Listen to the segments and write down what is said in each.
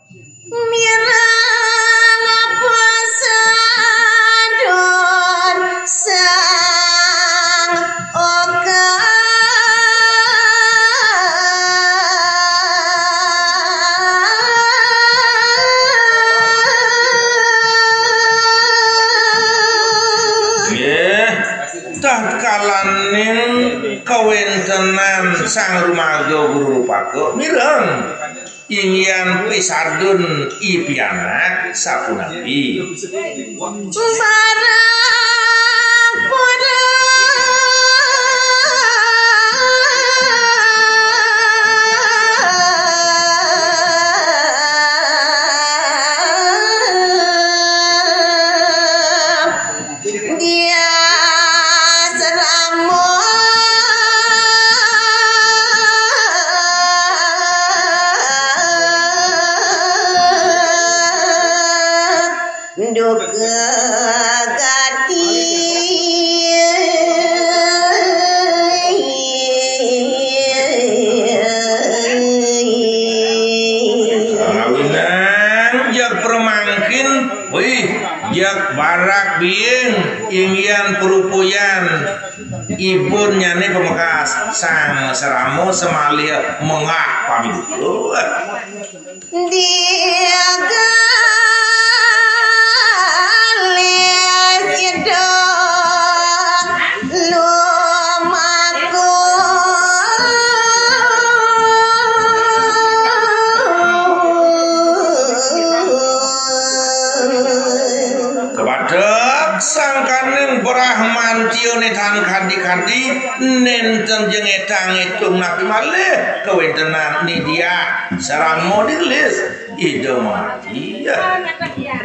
mirang apa sadon sang oka kalanin kawentenan sang rumaga guru rupake mireng ingyan pisardun ipiana sapunapi barang pada dia seramo duka gati kawinan jak permangkin wih jak barak bieng ingyan perupuyan ibun nyane pemekas sang seramo semalia mengak pamit dia sangkaning Brahman tione tan kandi-kandi nenten jeung etang etung napi malih kawentenan ni dia sarang modilis ide mati ya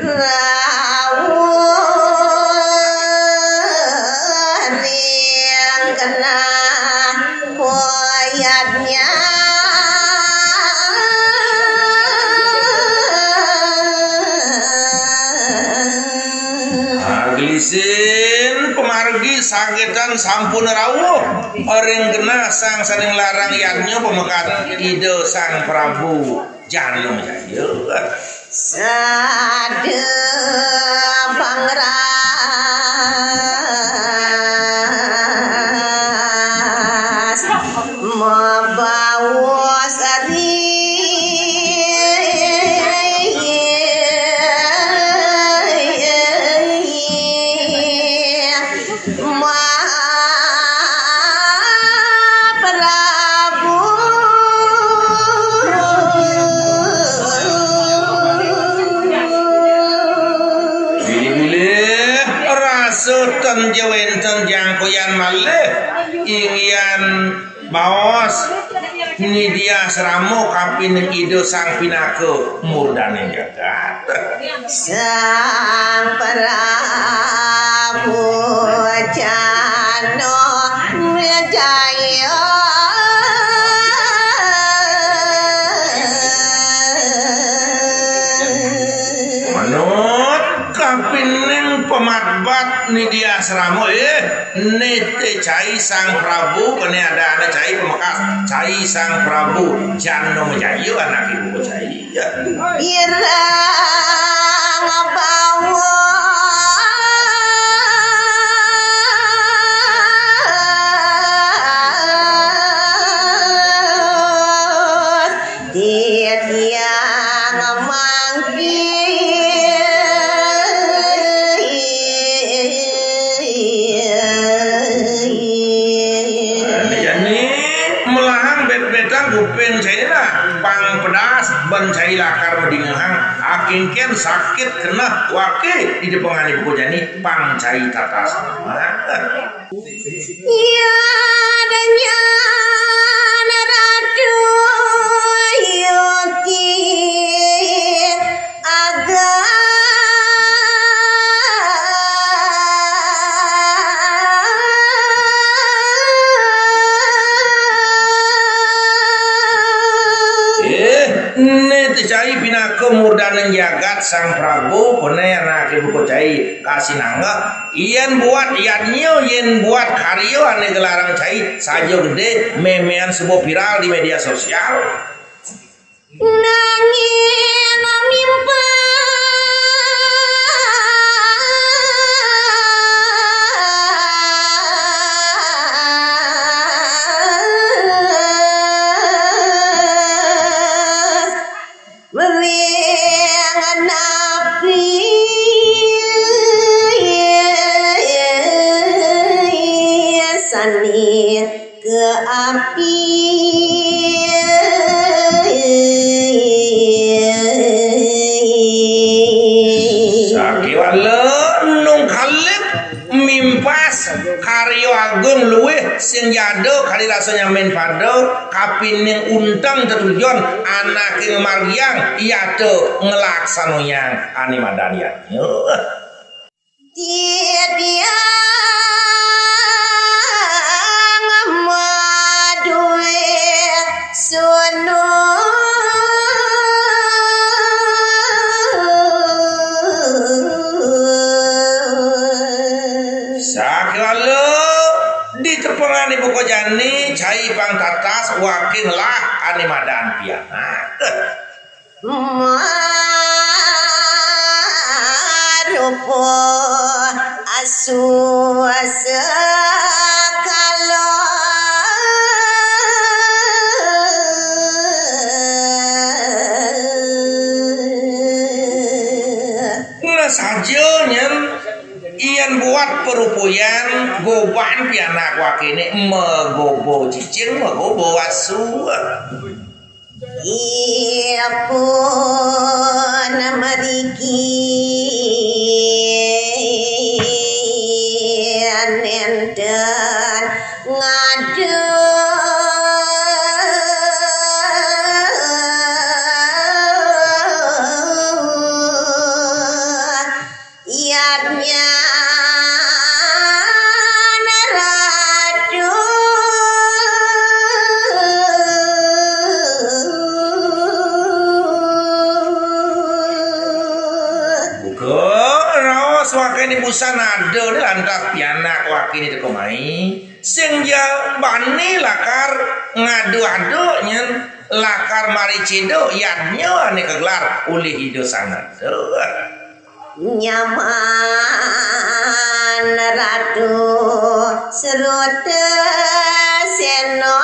rawon yang kena koyatnya Aglisin pemargi sagetan sampun rawuh orang kena sang saning larang yatnya pemekat ide sang Prabu Janu Jaya sade pangras membawa sari Sultan jawenten jangkoyan malih ingyan baos ni dia seramo kapin ide sang pinaka murdane jagat sang Prabu Jano Jaya manut kapining pematbat ni dia seramo nete cai sang Prabu kene ada cai pemekas cai sang Prabu Jano Jaya anak ibu cai irang bawa tiang mangki kuping cairlah pang pedas ban cai lakar medingahang akingken sakit kena wake di depan ibu jani pang cai tatas ya adanya naratu yoki aga cai pinaka murdanan jagat sang Prabu pene anak ibu cai kasih nangga ian buat iannya yen buat karyo ane gelarang cai saja gede memean sebuah viral di media sosial nangin sing jado kali rasanya main pado kapining untang tetujon anak ngemaryang iya tuh ngelaksanonya animadanian dia ngamadue sono sakalo di tepengan ibu kojani cai pang tatas wakin lah animadan piana marupo asu sekalo nah saja nyen ian buat perupuyan goban pianak wakini megobo cicing megobo asu iya pun mariki nenten ngadu iadnya naradu wakini busan ada ni lantas pianak wakini itu kemai sing ya bani lakar ngadu-adu nyen lakar mari cido yadnya ane kegelar oleh hidup sangat nyaman ratu serut seno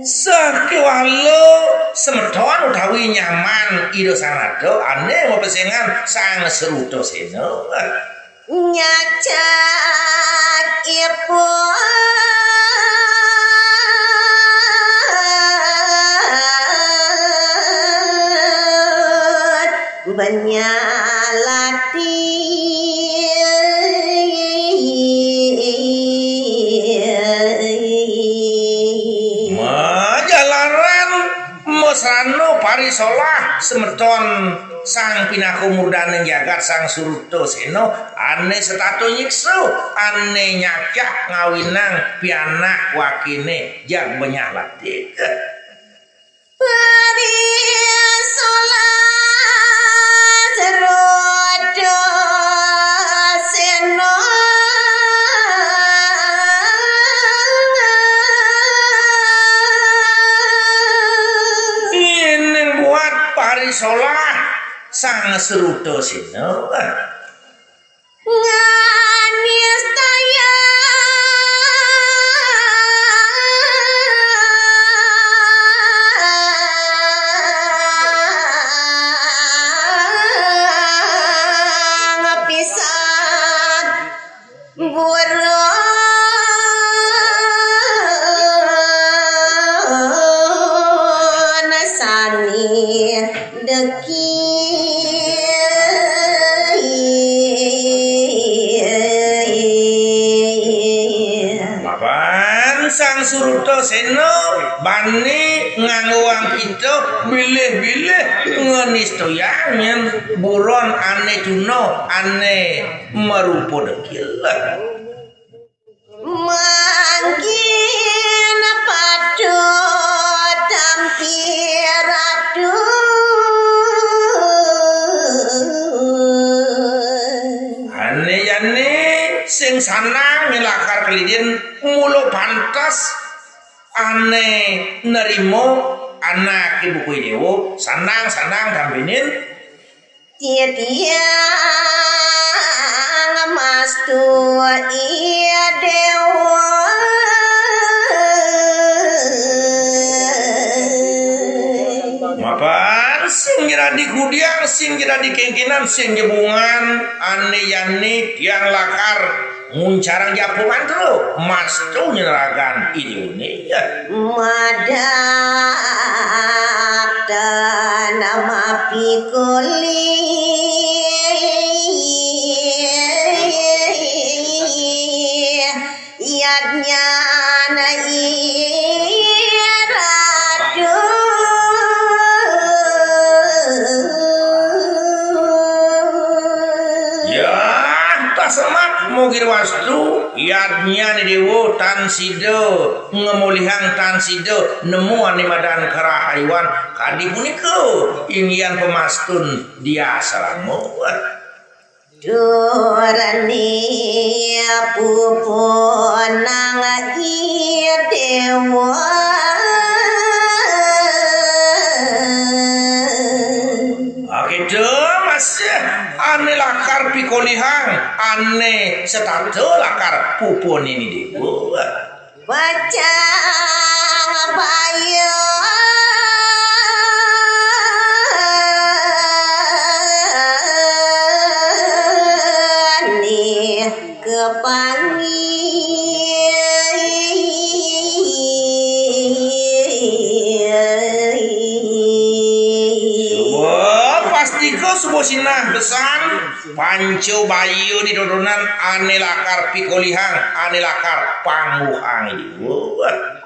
sakiwalo semedon utawi nyaman ido sanado ane mau pesengan sang seruto seno nyacak ibu benyalati Sano parisolah semeton sang pinaku murdaning jagat sang suruto seno ane setato nyiksu ane nyacak ngawinang pianak wakine jak benyah latih parisolah seruto seno parisolah sang seruto sino nganis taya ngapisan burung nasani deki Mapan sang suruto seno bani ngangguang kita bilih-bilih ngenistoyangan buron ane tuno ane merupo dekil mangkin padu tampiradu ane sing sanang ngelakar kelidin mulu pantas ane nerimo anak ibu dewo sanang dampinin dia mas tua iya dewa mapan sing kira di kudiang sing kira di kengkinan sing jebungan ane yani yang lakar muncarang japungan tuh mas tuh nyeragan Indonesia madata nama pikuli yadnya na iradu ya tak semak mugir wastu yadnya ni dewo tan sido ngemulihang tan sido nemu ane madan kara haiwan kadi puniko ingyan pemastun dia salamu Durani pupunang dewa Akedo masih ane lakar pikolihang ane setato lakar pupun ini dewo baca bayo ni kepangi pasti ke sebuah sinah besan panco bayu di dodonan ane lakar pikolihang ane lakar pangguhang ini